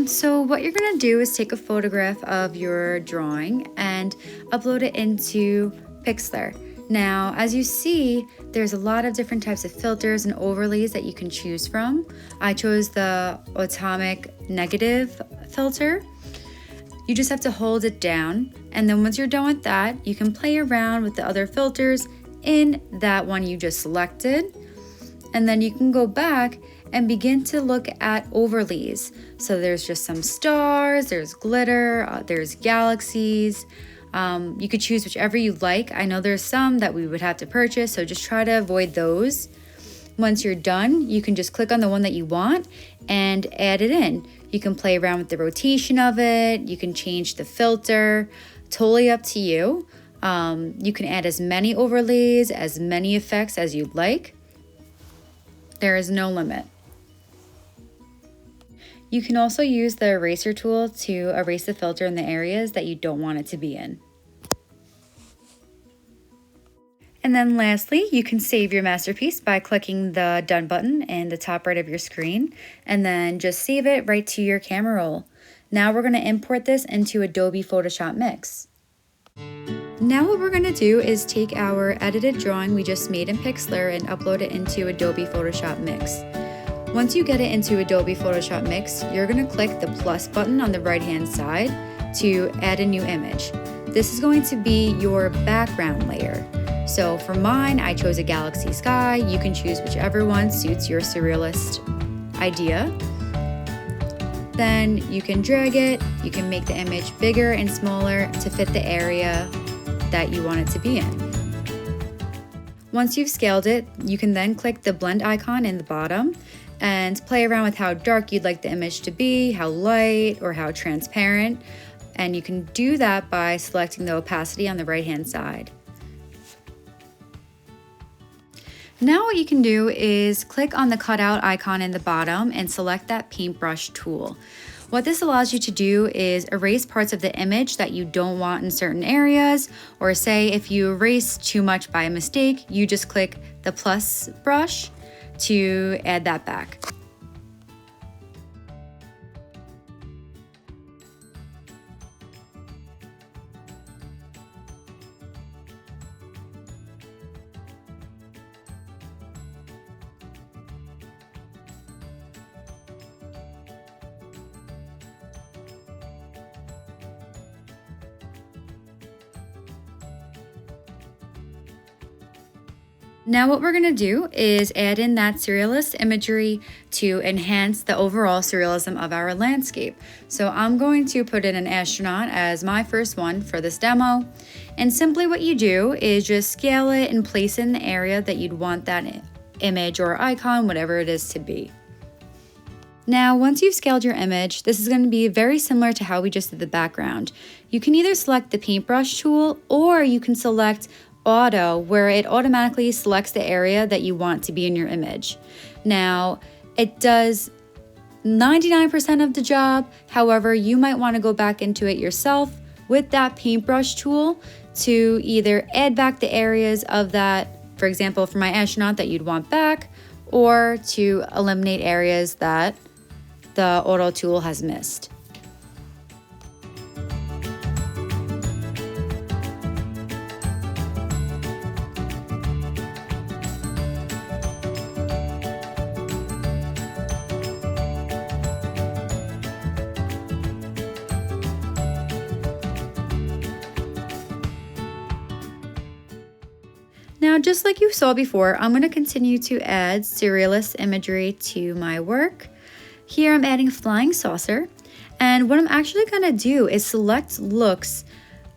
So what you're gonna do is take a photograph of your drawing and upload it into Pixlr. Now, as you see, there's a lot of different types of filters and overlays that you can choose from. I chose the atomic negative filter. You just have to hold it down, and then once you're done with that, you can play around with the other filters in that one you just selected. And then you can go back and begin to look at overlays. So there's just some stars, there's glitter, there's galaxies. You could choose whichever you like. I know there's some that we would have to purchase, so just try to avoid those. Once you're done, you can just click on the one that you want and add it in. You can play around with the rotation of it. You can change the filter, totally up to you. You can add as many overlays, as many effects as you'd like. There is no limit. You can also use the eraser tool to erase the filter in the areas that you don't want it to be in. And then lastly, you can save your masterpiece by clicking the Done button in the top right of your screen, and then just save it right to your camera roll. Now we're going to import this into Adobe Photoshop Mix. Now what we're going to do is take our edited drawing we just made in Pixlr and upload it into Adobe Photoshop Mix. Once you get it into Adobe Photoshop Mix, you're going to click the plus button on the right hand side to add a new image. This is going to be your background layer. So for mine, I chose a galaxy sky. You can choose whichever one suits your surrealist idea. Then you can drag it, you can make the image bigger and smaller to fit the area that you want it to be in. Once you've scaled it, you can then click the blend icon in the bottom and play around with how dark you'd like the image to be, how light or how transparent. And you can do that by selecting the opacity on the right hand side. Now what you can do is click on the cutout icon in the bottom and select that paintbrush tool. What this allows you to do is erase parts of the image that you don't want in certain areas, or say if you erase too much by mistake, you just click the plus brush to add that back. Now what we're going to do is add in that surrealist imagery to enhance the overall surrealism of our landscape. So I'm going to put in an astronaut as my first one for this demo. And simply what you do is just scale it and place it in the area that you'd want that image or icon, whatever it is to be. Now, once you've scaled your image, this is going to be very similar to how we just did the background. You can either select the paintbrush tool, or you can select auto, where it automatically selects the area that you want to be in your image. Now, it does 99% of the job. However, you might want to go back into it yourself with that paintbrush tool to either add back the areas of that, for example, for my astronaut that you'd want back, or to eliminate areas that the auto tool has missed. Now, just like you saw before, I'm going to continue to add surrealist imagery to my work. Here I'm adding a flying saucer, and what I'm actually going to do is select looks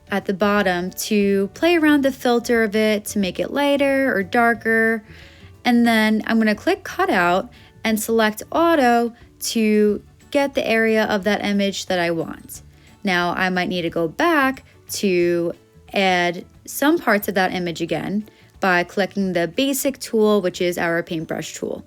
at the bottom to play around the filter of it to make it lighter or darker, and then I'm going to click cutout and select auto to get the area of that image that I want. Now I might need to go back to add some parts of that image again by clicking the basic tool, which is our paintbrush tool.